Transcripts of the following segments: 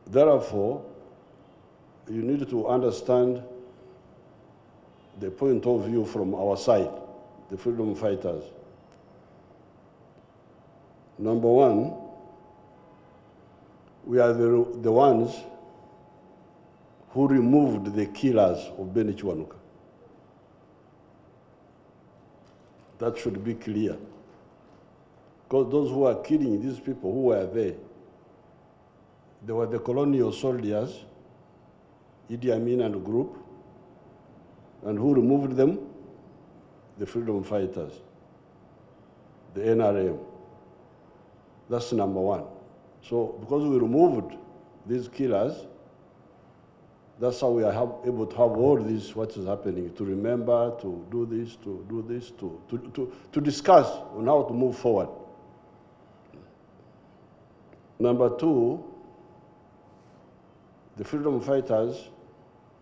Therefore, you need to understand the point of view from our side, the freedom fighters. Number one, we are the ones who removed the killers of Beni Kiwanuka. That should be clear. Because those who are killing these people who were there, they were the colonial soldiers, Idi Amin and group, and who removed them? The freedom fighters, the NRM. That's number one. So because we removed these killers, that's how we are able to have all this, what is happening, to remember, to do this, to discuss on how to move forward. Number two, the freedom fighters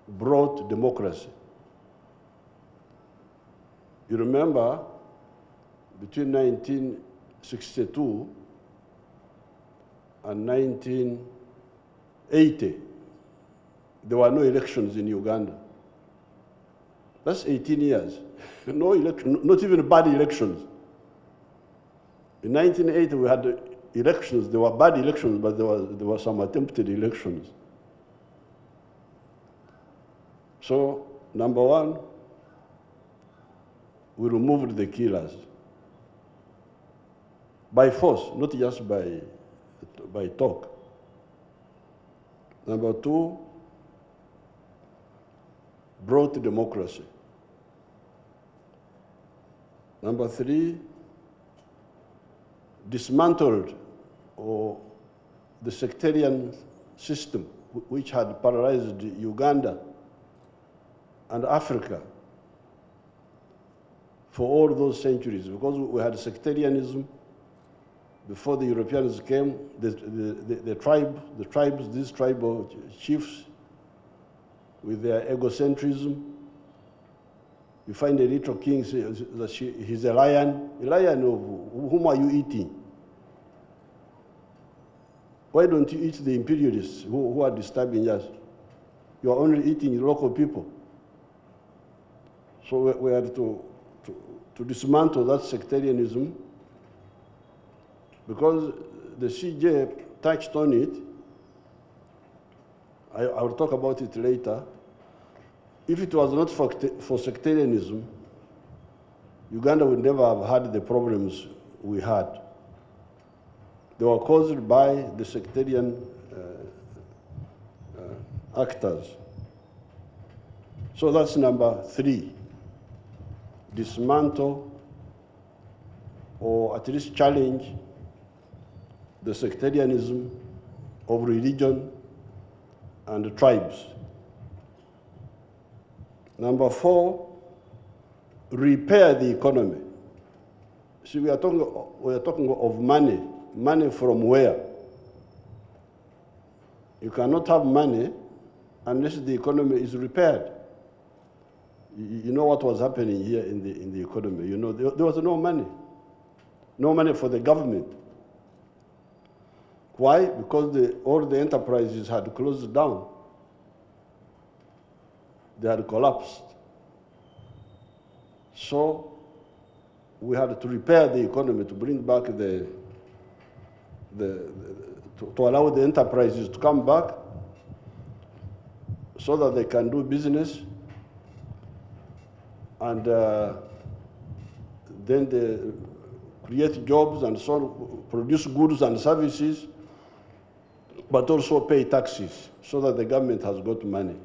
brought democracy. You remember, between 1962 and 1980, there were no elections in Uganda. That's 18 years. No election, not even bad elections. In 1980, we had elections. There were bad elections, but there were some attempted elections. So, number one, we removed the killers by force, not just by talk. Number two, brought democracy. Number three, dismantled the sectarian system which had paralyzed Uganda and Africa for all those centuries, because we had sectarianism before the Europeans came. The tribes, these tribal chiefs, with their egocentrism. You find a little king says that he's a lion. A lion of whom are you eating? Why don't you eat the imperialists who are disturbing us? You are only eating local people. So we had to dismantle that sectarianism, because the CJ touched on it. I will talk about it later. If it was not for sectarianism, Uganda would never have had the problems we had. They were caused by the sectarian actors. So that's number three. Dismantle, or at least challenge, the sectarianism of religion and the tribes. Number four, repair the economy. See, we are talking of money. Money from where? You cannot have money unless the economy is repaired. You know what was happening here in the economy. You know, there was no money for the government. Why? Because all the enterprises had closed down. They had collapsed. So we had to repair the economy, to bring back to allow the enterprises to come back so that they can do business, and then they create jobs and so on, produce goods and services, but also pay taxes so that the government has got money.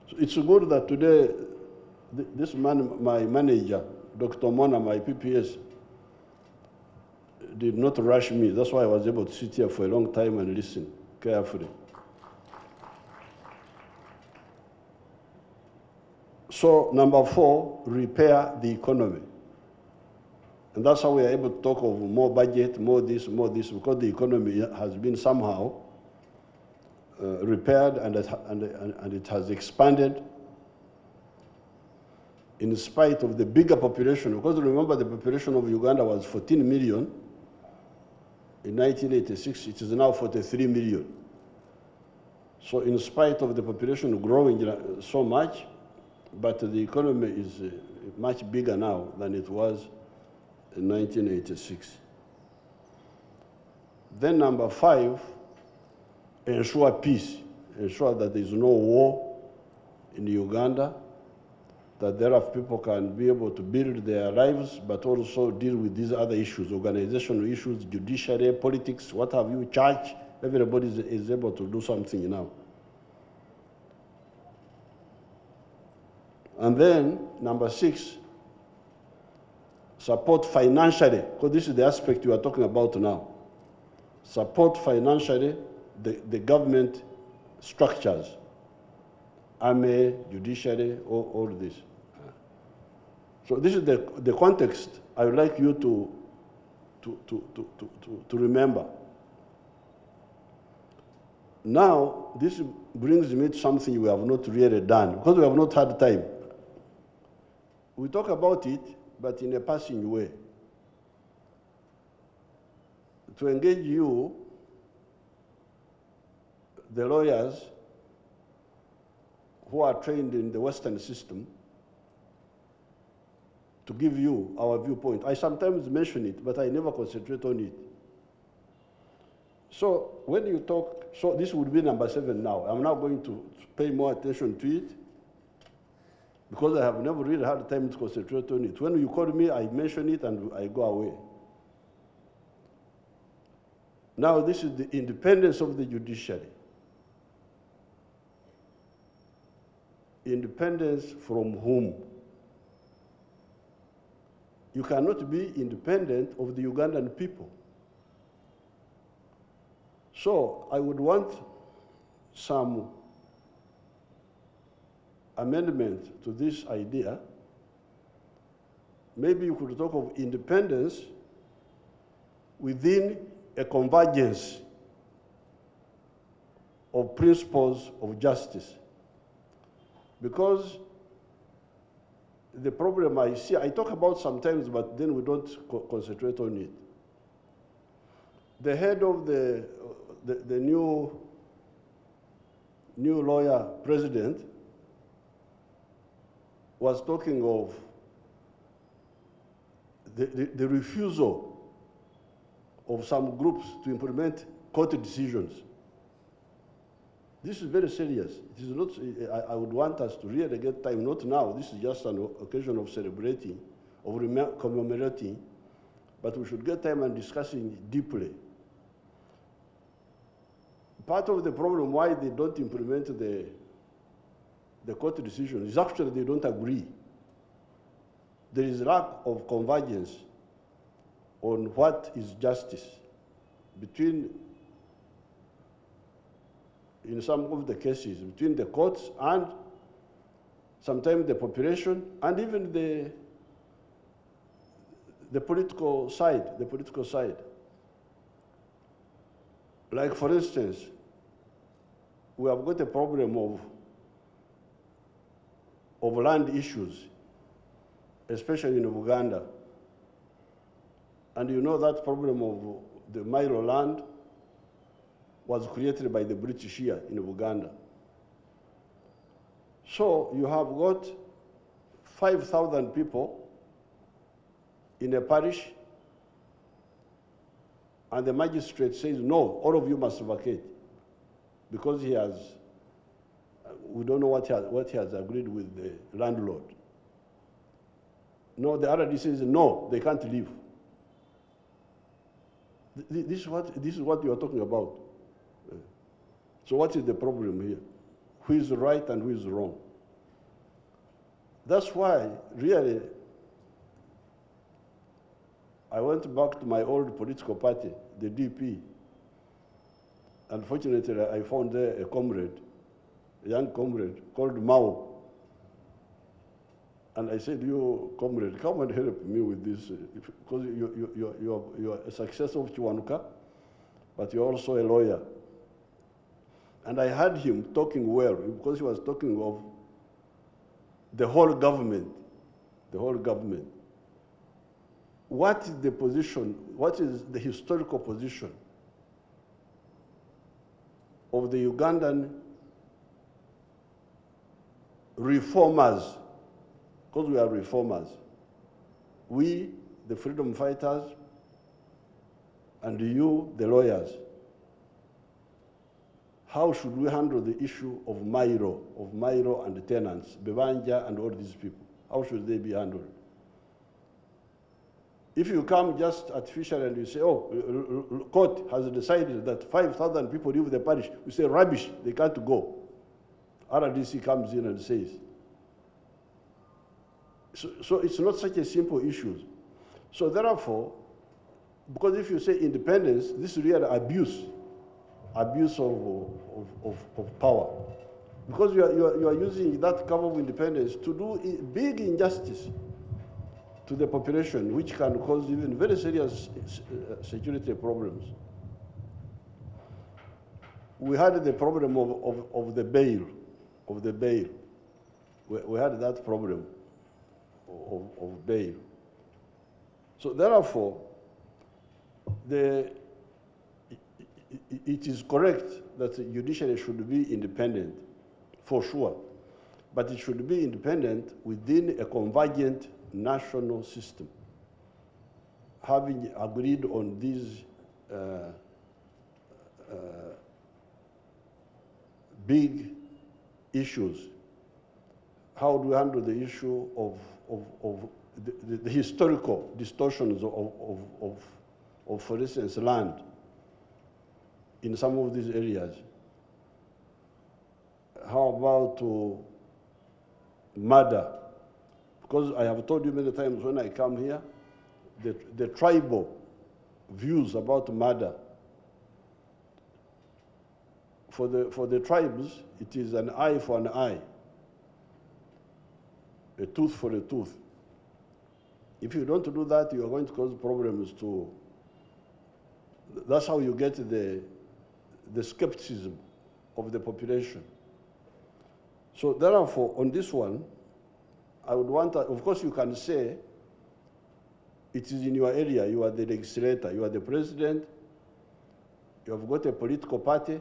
So it's good that today, this man, my manager, Dr. Mona, my PPS, did not rush me. That's why I was able to sit here for a long time and listen carefully. So, number 4, repair the economy. And that's how we are able to talk of more budget, more this, because the economy has been somehow repaired and it has expanded in spite of the bigger population. Because remember, the population of Uganda was 14 million in 1986. It is now 43 million. So in spite of the population growing so much, but the economy is much bigger now than it was in 1986. Then number 5, ensure peace. Ensure that there is no war in Uganda, that there are people can be able to build their lives, but also deal with these other issues, organizational issues, judiciary, politics, what have you, church. Everybody is able to do something now. And then, number 6, support financially, because this is the aspect you are talking about now. Support financially the government structures, army, judiciary, all this. So this is the context I would like you to remember. Now, this brings me to something we have not really done, because we have not had time. We talk about it, but in a passing way. To engage you, the lawyers who are trained in the Western system, to give you our viewpoint. I sometimes mention it, but I never concentrate on it. So when you talk, so this would be number 7 now. I'm now going to pay more attention to it, because I have never really had time to concentrate on it. When you call me, I mention it and I go away. Now, this is the independence of the judiciary. Independence from whom? You cannot be independent of the Ugandan people. So I would want some amendment to this idea. Maybe you could talk of independence within a convergence of principles of justice. Because the problem I see, I talk about sometimes, but then we don't concentrate on it. The head of the new lawyer president was talking of the refusal of some groups to implement court decisions. This is very serious. It is not, I would want us to really get time, not now, this is just an occasion of celebrating, of commemorating, but we should get time and discussing deeply. Part of the problem why they don't implement the court decision is actually they don't agree. There is lack of convergence on what is justice between, in some of the cases, between the courts and sometimes the population and even the political side, Like, for instance, we have got a problem of land issues, especially in Uganda. And you know that problem of the Milo land was created by the British here in Uganda. So you have got 5,000 people in a parish, and the magistrate says, no, all of you must vacate, because we don't know what he has agreed with the landlord. No, the RD says, no, they can't leave. This is what you are talking about. So what is the problem here? Who is right and who is wrong? That's why, really, I went back to my old political party, the DP. Unfortunately, I found there a comrade, a young comrade called Mao. And I said, you, comrade, come and help me with this, because you're a successor of Kiwanuka, but you're also a lawyer. And I heard him talking well, because he was talking of the whole government, What is the position, what is the historical position of the Ugandan reformers, because we are reformers. We, the freedom fighters, and you, the lawyers. How should we handle the issue of Mairo and the tenants, Bebanja and all these people? How should they be handled? If you come just artificially and you say, oh, court has decided that 5,000 people leave the parish, we say rubbish, they can't go. RDC comes in and says. So it's not such a simple issue. So therefore, because if you say independence, this is really abuse of power. Because you are using that cover of independence to do big injustice to the population, which can cause even very serious security problems. We had the problem of the bail, We had that problem of bail. So therefore, it is correct that the judiciary should be independent, for sure, but it should be independent within a convergent national system. Having agreed on these big issues, how do we handle the issue of the historical distortions of, for instance, land in some of these areas? How about murder? Because I have told you many times when I come here, the tribal views about murder. For the tribes, it is an eye for an eye, a tooth for a tooth. If you don't do that, you are going to cause problems to. That's how you get the skepticism of the population. So therefore, on this one, I would want, of course you can say, it is in your area, you are the legislator, you are the president, you have got a political party,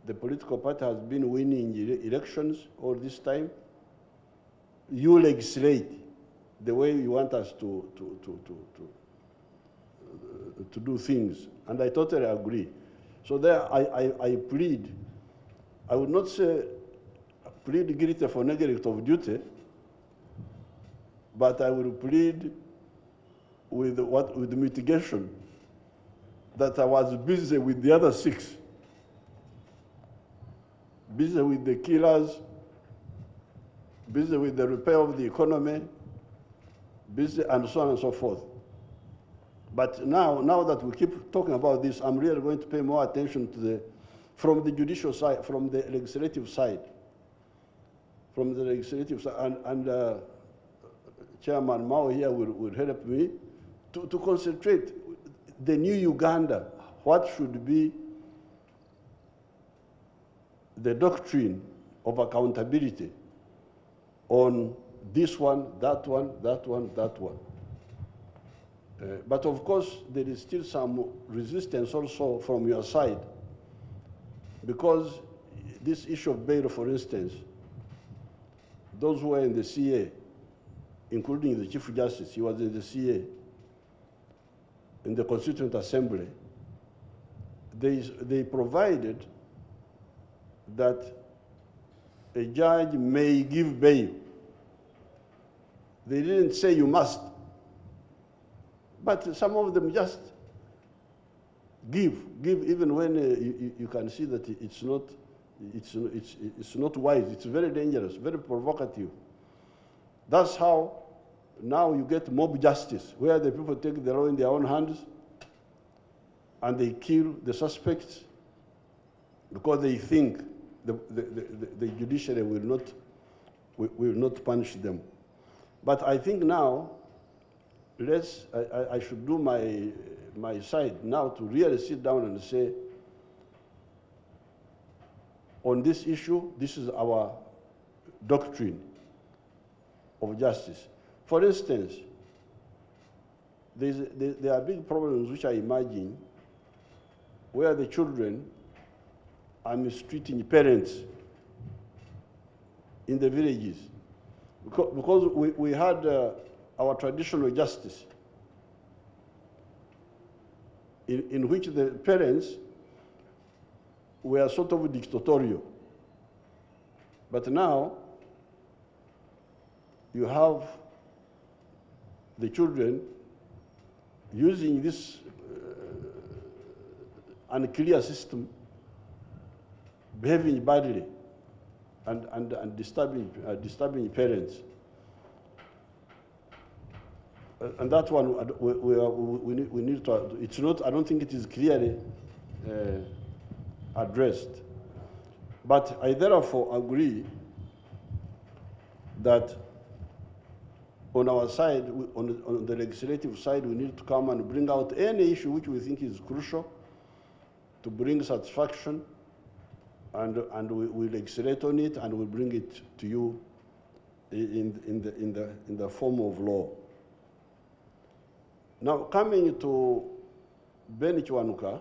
the political party has been winning elections all this time, you legislate the way you want us to do things, and I totally agree. So there I plead, I would not say plead guilty for neglect of duty, but I will plead with mitigation, that I was busy with the other 6, busy with the killers, busy with the repair of the economy, busy and so on and so forth. But now that we keep talking about this, I'm really going to pay more attention to from the judicial side, from the legislative side. And Chairman Mao here will help me to concentrate the new Uganda, what should be the doctrine of accountability on this one, that one, that one, that one. But of course, there is still some resistance also from your side, because this issue of bail, for instance, those who were in the CA, including the Chief Justice, he was in the CA, in the Constituent Assembly, they provided that a judge may give bail. They didn't say you must, but some of them just give even when you can see that it's not wise. It's very dangerous, very provocative. That's how Now you get mob justice, where the people take the law in their own hands and they kill the suspects because they think the judiciary will not punish them. But I think now, I should do my side now to really sit down and say, on this issue, this is our doctrine of justice. For instance, there are big problems which I imagine where the children are mistreating parents in the villages. Because we had our traditional justice in which the parents were sort of dictatorial. But now you have the children using this unclear system, behaving badly and disturbing parents. And that one we need to, it's not, I don't think it is clearly addressed. But I therefore agree that on our side, on the legislative side, we need to come and bring out any issue which we think is crucial to bring satisfaction, and we legislate on it, and we bring it to you in the form of law. Now, coming to Ben Kiwanuka,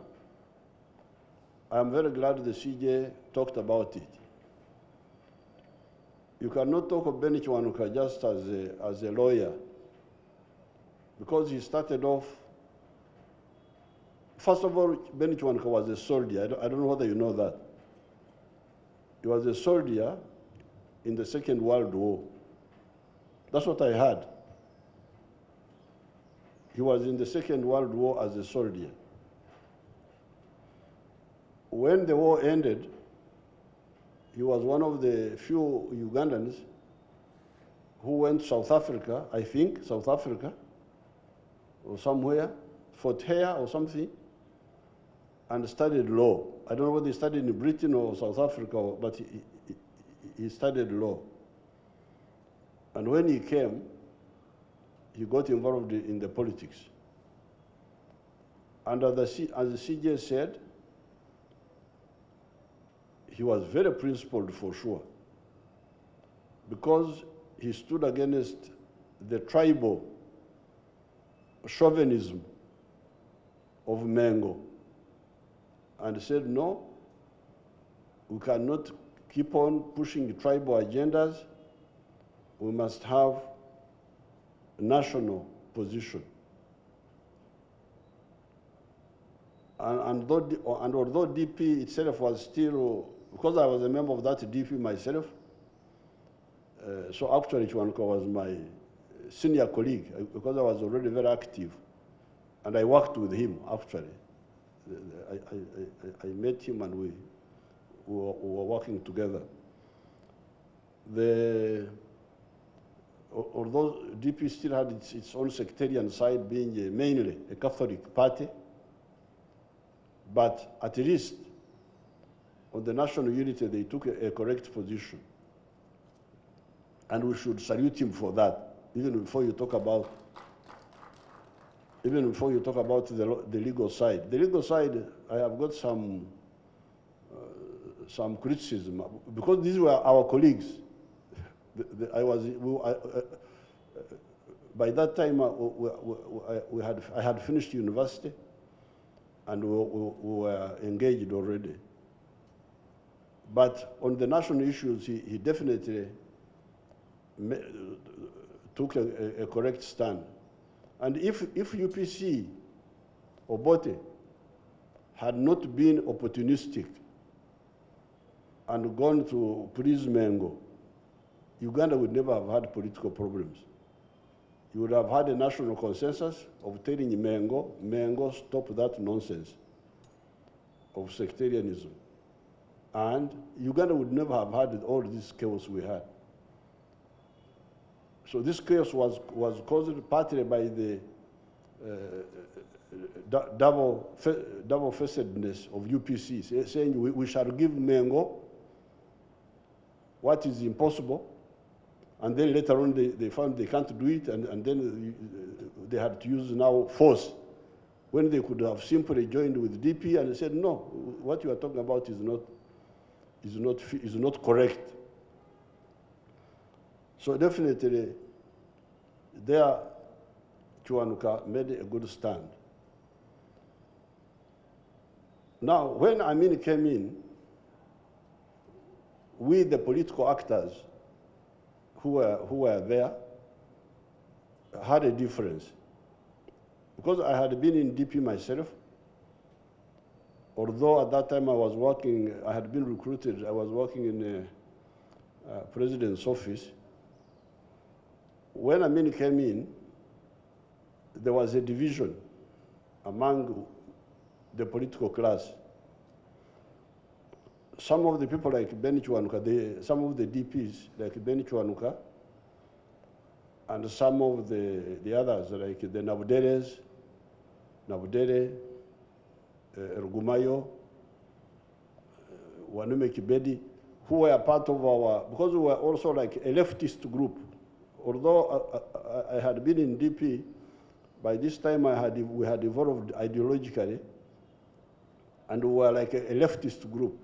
I'm very glad the CJ talked about it. You cannot talk of Ben Kiwanuka just as a lawyer, because he started off, first of all, Ben Kiwanuka was a soldier. I don't know whether you know that. He was a soldier in the Second World War. That's what I heard. He was in the Second World War as a soldier. When the war ended, he was one of the few Ugandans who went to South Africa, I think, South Africa, or somewhere, Fort Hare or something, and studied law. I don't know whether he studied in Britain or South Africa, but he studied law. And when he came, he got involved in the politics. And as the CJ said, he was very principled for sure, because he stood against the tribal chauvinism of Mengo and said, no, we cannot keep on pushing tribal agendas. We must have a national position. And although DP itself was still, because I was a member of that DP myself, so actually Kiwanuka was my senior colleague, because I was already very active, and I worked with him actually. I met him and we were working together. Although DP still had its own sectarian side, being mainly a Catholic party, but at least on the national unity, they took a correct position. And we should salute him for that, even before you talk about the legal side. The legal side, I have got some criticism, because these were our colleagues. By that time, I had finished university, and we were engaged already. But on the national issues, he definitely took a correct stand. And if UPC or Bote had not been opportunistic and gone to please Mengo, Uganda would never have had political problems. You would have had a national consensus of telling Mengo, stop that nonsense of sectarianism. And Uganda would never have had all this chaos we had. So this chaos was caused partly by the double-facedness of UPC, saying we shall give Mengo what is impossible, and then later on they found they can't do it, and then they had to use now force, when they could have simply joined with DP and said, no, what you are talking about is not correct. So definitely, there, Kiwanuka made a good stand. Now, when Amin came in, we, the political actors who were there, had a difference. Because I had been in DP myself, although at that time I was working, I had been recruited, I was working in the president's office. When Amin came in, there was a division among the political class. Some of the people like Ben Kiwanuka, some of the DPs like Ben Kiwanuka, and some of the others like the Nabudere, Rugumayo, Wanume Kibedi, who were part of our, because we were also like a leftist group. Although I had been in DP, by this time we had evolved ideologically, and we were like a leftist group,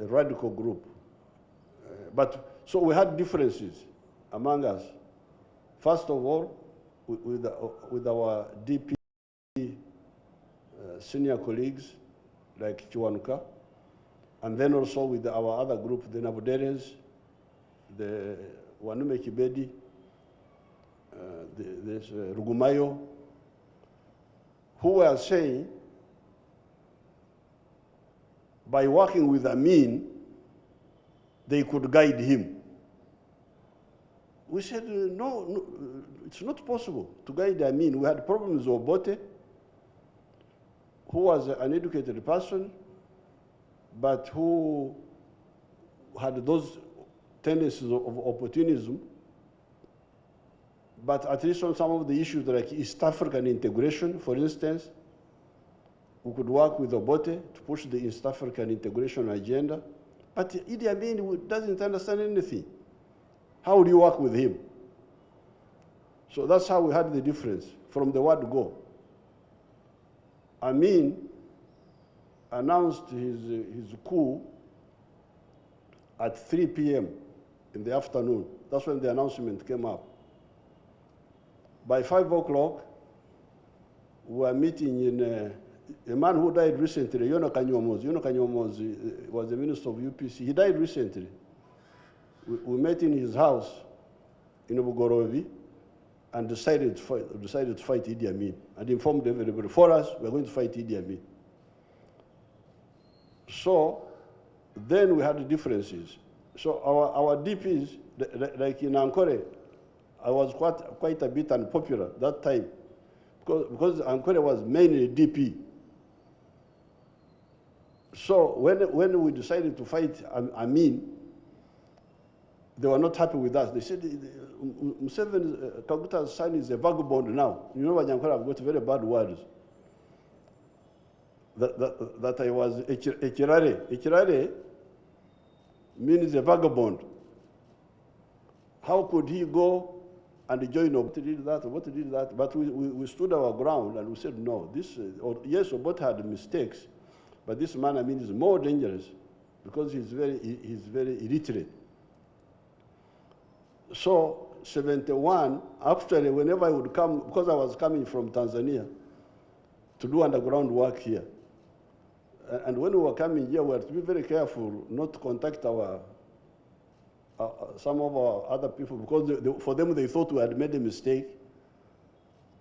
a radical group. So we had differences among us. First of all, with our DP senior colleagues like Kiwanuka, and then also with our other group, the Nabuderes, the Wanume Kibedi, there's Rugumayo, who were saying, by working with Amin, they could guide him. We said, no, it's not possible to guide Amin. We had problems with Obote, who was an educated person, but who had those tendencies of opportunism. But at least on some of the issues like East African integration, for instance, we could work with Obote to push the East African integration agenda. But Idi Amin doesn't understand anything. How would you work with him? So that's how we had the difference from the word go. Amin announced his coup at 3 p.m. in the afternoon. That's when the announcement came up. By 5 o'clock, we were meeting in a man who died recently, Yono Kanyomozi. Yono Kanyomozi was the minister of UPC. He died recently. We met in his house in Bugorovi and decided to fight Idi Amin and informed everybody, for us, we're going to fight Idi Amin. So then we had differences. So our DPs, like in Ankore, I was quite a bit unpopular that time because Ankore was mainly DP. So when we decided to fight Amin, they were not happy with us. They said, Museveni, Kaguta's son is a vagabond now. You know what Ankore have got very bad words. That I was Ekirare. Ekirare means a vagabond. How could he go and join Obote did that? But we stood our ground and we said, no, yes, Obote had mistakes, but this man, Amin, is more dangerous because he's very illiterate. So 71, actually, whenever I would come, because I was coming from Tanzania to do underground work here, and when we were coming here, we had to be very careful not to contact some of our other people, because for them, they thought we had made a mistake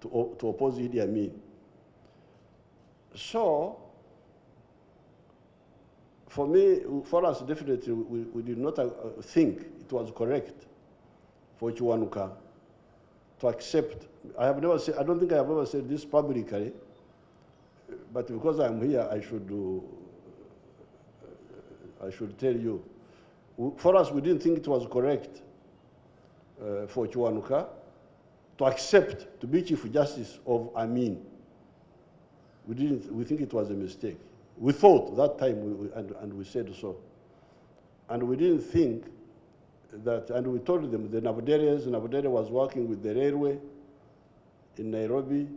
to oppose Idi Amin. So, for us, definitely, we did not think it was correct for Kiwanuka to accept. I don't think I have ever said this publicly, but because I'm here, I should tell you. For us, we didn't think it was correct for Kiwanuka to accept to be Chief Justice of Amin. We think it was a mistake. We thought that time, and we said so. And we didn't think that, and we told them, the Nabudere was working with the railway in Nairobi.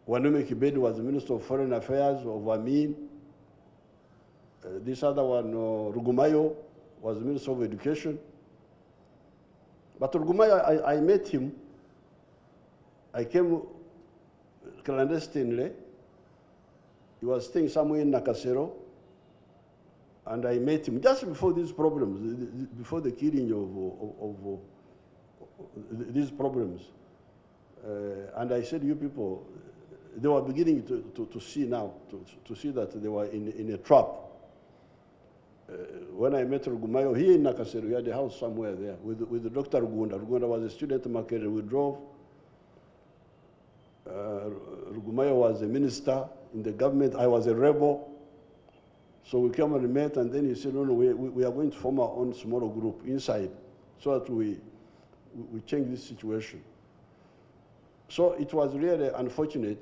Wanume Kibedi was the Minister of Foreign Affairs of Amin. This other one, Rugumayo, was the Minister of Education. But Rugumayo, I met him. I came clandestinely. He was staying somewhere in Nakasero. And I met him just before these problems, before the killing of these problems. And I said, you people, they were beginning to see now, to see that they were in a trap. When I met Rugumayo here in Nakasero, he had a house somewhere there with Dr. Uganda. Uganda was a student marketer. We drove. Rugumayo was a minister in the government. I was a rebel. So we came and met, and then he said, no, we are going to form our own smaller group inside so that we change this situation. So it was really unfortunate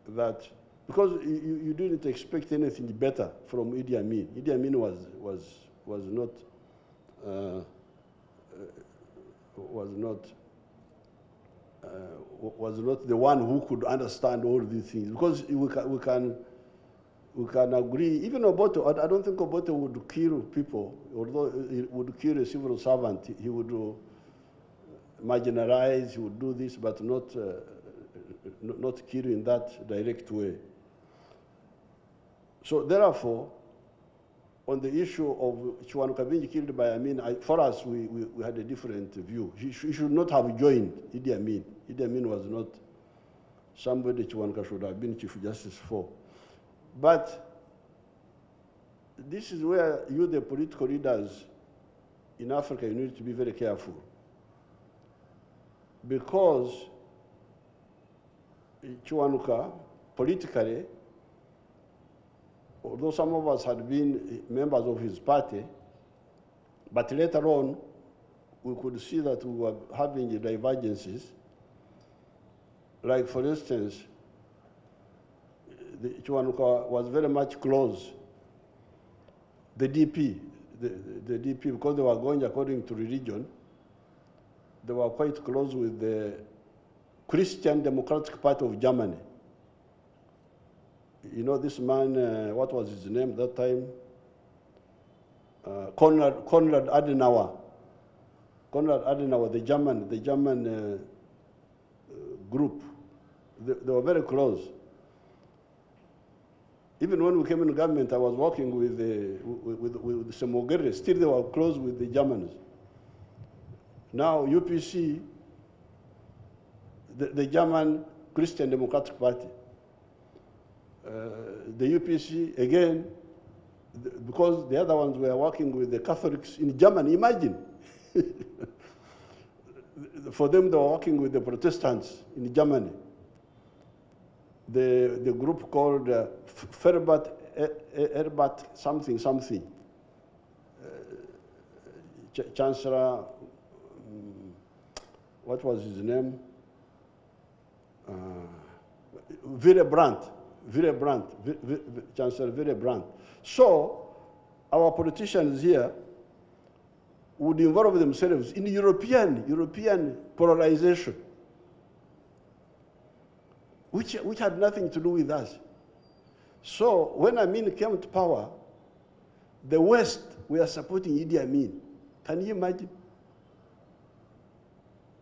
that, because you didn't expect anything better from Idi Amin. Idi Amin was not the one who could understand all these things, because we can agree, even Obote, I don't think Obote would kill people, although he would kill a civil servant. He would marginalize, he would do this, but not kill in that direct way. So therefore, on the issue of Kiwanuka being killed by Amin, for us, we had a different view. He should not have joined Idi Amin. Idi Amin was not somebody Kiwanuka should have been Chief Justice for. But this is where you, the political leaders in Africa, you need to be very careful. Because Kiwanuka, politically, although some of us had been members of his party, but later on, we could see that we were having divergences. Like, for instance, Kiwanuka was very much close. The DP, because they were going according to religion, they were quite close with the Christian Democratic Party of Germany. You know this man, what was his name that time? Konrad Adenauer. Konrad Adenauer, the German group. They were very close. Even when we came in government, I was working with Semogere. Still, they were close with the Germans. Now, UPC, the German Christian Democratic Party. The UPC, again, because the other ones were working with the Catholics in Germany, imagine. For them, they were working with the Protestants in Germany. The group called Herbert something. Chancellor, what was his name? Chancellor Willy Brandt. So, our politicians here would involve themselves in European polarization, which had nothing to do with us. So, when Amin came to power, the West were supporting Idi Amin. Can you imagine?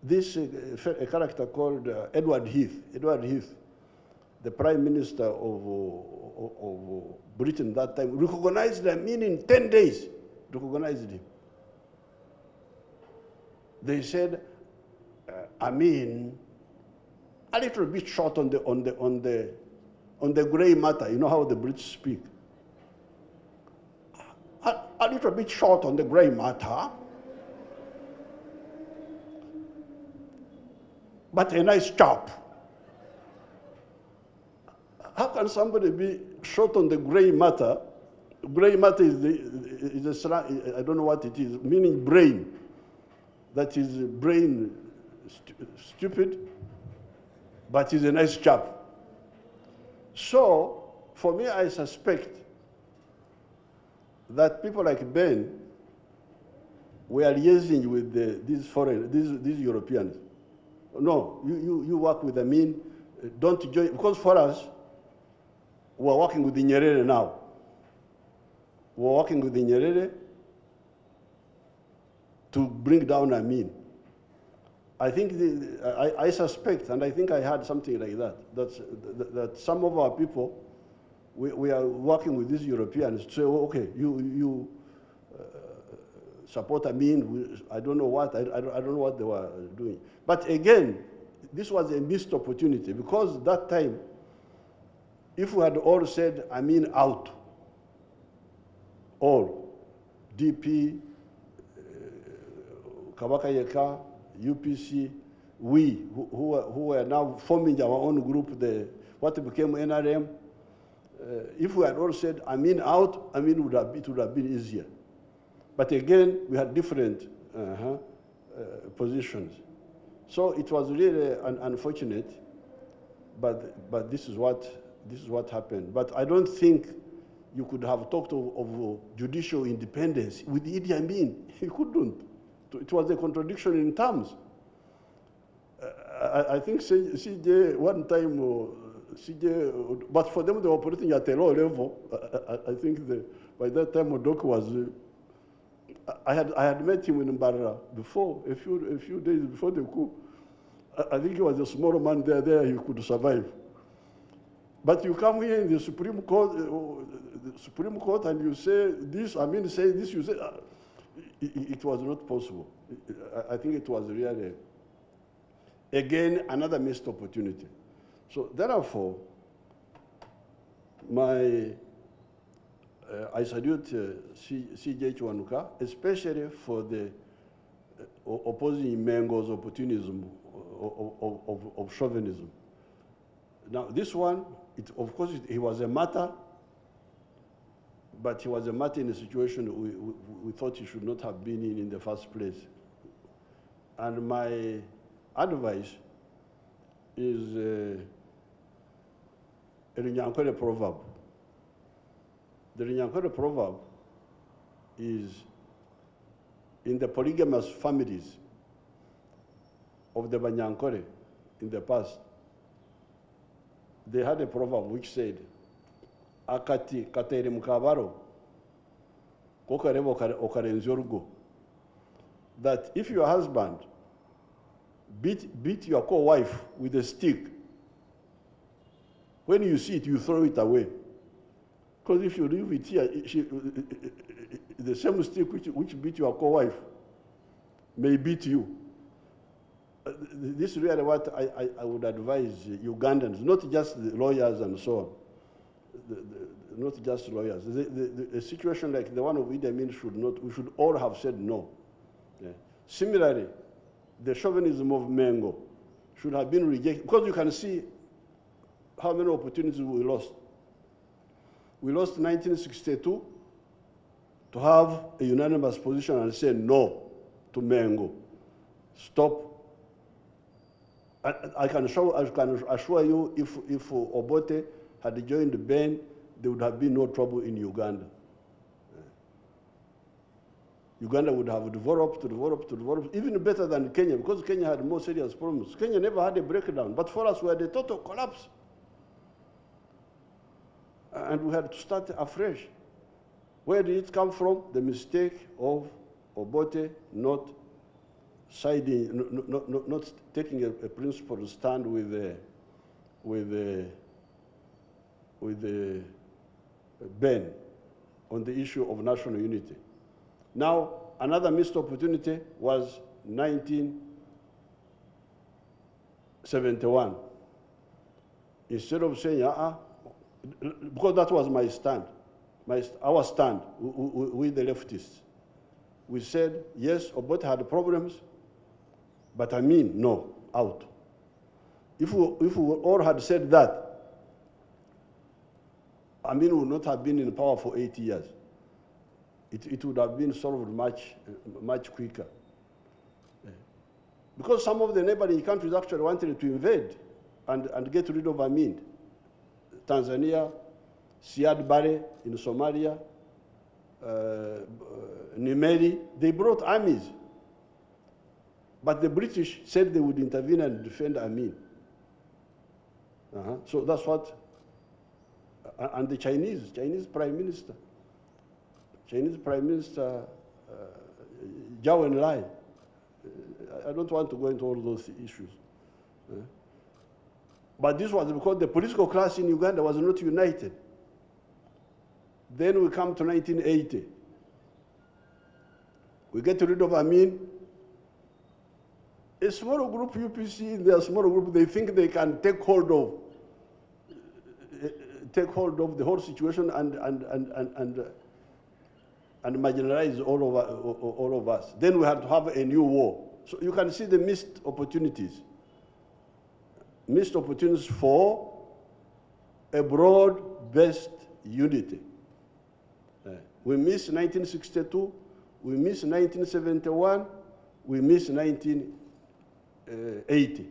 This a character called Edward Heath, the Prime Minister of Britain that time, recognized Amin in 10 days, recognized him. They said, Amin, a little bit short on the grey matter. You know how the British speak. A little bit short on the grey matter, but a nice chap. How can somebody be short on the grey matter? Grey matter is a I don't know what it is, meaning brain. that is brain stupid, but he's a nice chap. So, for me, I suspect that people like Ben were liaising with these Europeans. No, you work with Amin, don't join, because for us, we're working with the Nyerere now. We're working with the Nyerere to bring down Amin. I think, I suspect, and I think I had something like that, that some of our people, we are working with these Europeans to say, oh, okay, you support Amin, I don't know what, I don't know what they were doing. But again, this was a missed opportunity, because that time, if we had all said Amin out, all, DP, Kabaka UPC, we, who were now forming our own group, what became NRM, if we had all said Amin out, Amin it would have been easier. But again, we had different positions. So it was really unfortunate, but this is what happened. But I don't think you could have talked of judicial independence with Idi Amin. You couldn't. It was a contradiction in terms. I think CJ, one time, CJ, but for them they were operating at a low level. I think by that time Odoko was, I had met him in Mbarara before, a few days before the coup. I think he was a small man there, he could survive. But you come here in the Supreme Court, and you say this, Amin say this, you say, it was not possible. I think it was really, again, another missed opportunity. So therefore, I salute CJ Kiwanuka, especially for the opposing Mengo's opportunism of chauvinism. Now this one, of course, he was a martyr, but he was a martyr in a situation we thought he should not have been in the first place. And my advice is a Runyankore proverb. The Runyankore proverb is in the polygamous families of the Banyankore in the past. They had a proverb which said, akati katere mukabaro, kokarebo okarenzorugo. That if your husband beat your co-wife with a stick, when you see it, you throw it away. Because if you leave it here, the same stick which beat your co-wife may beat you. This is really what I would advise Ugandans, not just the lawyers and so on, not just lawyers. A situation like the one of Idi Amin we should all have said no. Yeah. Similarly, the chauvinism of Mengo should have been rejected, because you can see how many opportunities we lost. We lost 1962 to have a unanimous position and say no to Mengo. Stop. I can assure you, if Obote had joined Ben, there would have been no trouble in Uganda. Uganda would have developed, even better than Kenya, because Kenya had more serious problems. Kenya never had a breakdown, but for us, we had a total collapse. And we had to start afresh. Where did it come from? The mistake of Obote not siding, not taking a principled stand with Ben on the issue of national unity. Now, another missed opportunity was 1971. Instead of saying, because that was my stand, our stand with the leftists. We said, yes, Obote had problems, but Amin, no, out. If we all had said that, Amin would not have been in power for 8 years. It would have been solved much quicker. Because some of the neighboring countries actually wanted to invade and get rid of Amin. Tanzania, Siad Barre in Somalia, Nimeri, they brought armies. But the British said they would intervene and defend Amin. So that's what, and the Chinese Prime Minister, Zhou Enlai. I don't want to go into all those issues. But this was because the political class in Uganda was not united. Then we come to 1980. We get rid of Amin. A small group, UPC, in their small group, they think they can take hold of the whole situation and marginalize all of us. Then we had to have a new war. So you can see the missed opportunities for a broad-based unity. We missed 1962, we missed 1971, we missed 1980.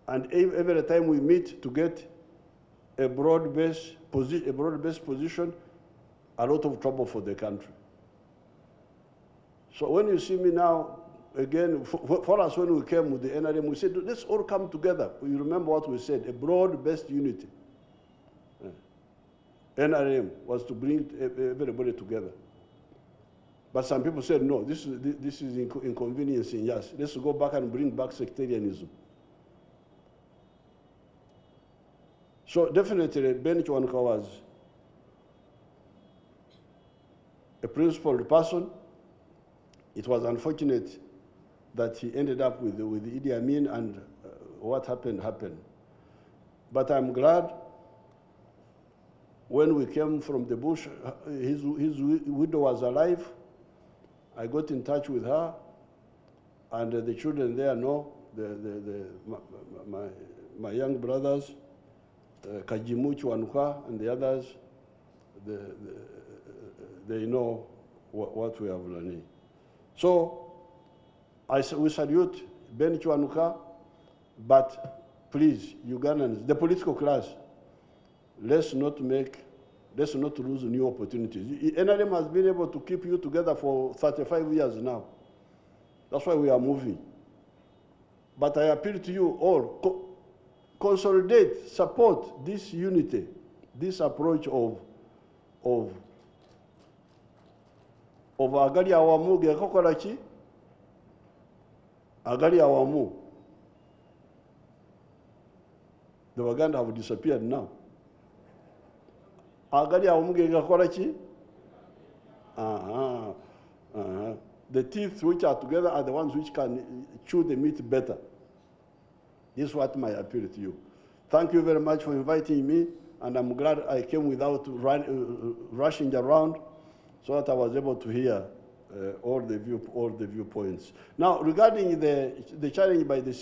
And every time we meet to get a broad-based position, a lot of trouble for the country. So when you see me now, again, for us when we came with the NRM, we said, let's all come together. You remember what we said, a broad-based unity. NRM was to bring everybody together. But some people said, no, this is inconveniencing us. Let's go back and bring back sectarianism. So definitely, Ben Kiwanuka was a principled person. It was unfortunate that he ended up with Idi Amin, and what happened. But I'm glad when we came from the bush, his widow was alive. I got in touch with her, and the children there know, my young brothers, Kajimu, Kiwanuka, and the others, they know what we have learned. So we salute Ben Kiwanuka, but please, Ugandans, the political class, let's not lose new opportunities. NRM has been able to keep you together for 35 years now. That's why we are moving. But I appeal to you all, consolidate, support this unity, this approach of agali awamu gekokola ki? Agali awamu. The Uganda have disappeared now. Agali awamu gekokola ki? The teeth which are together are the ones which can chew the meat better. This is what my appeal to you. Thank you very much for inviting me, and I'm glad I came without rushing around, so that I was able to hear all the viewpoints. Now, regarding the challenge by the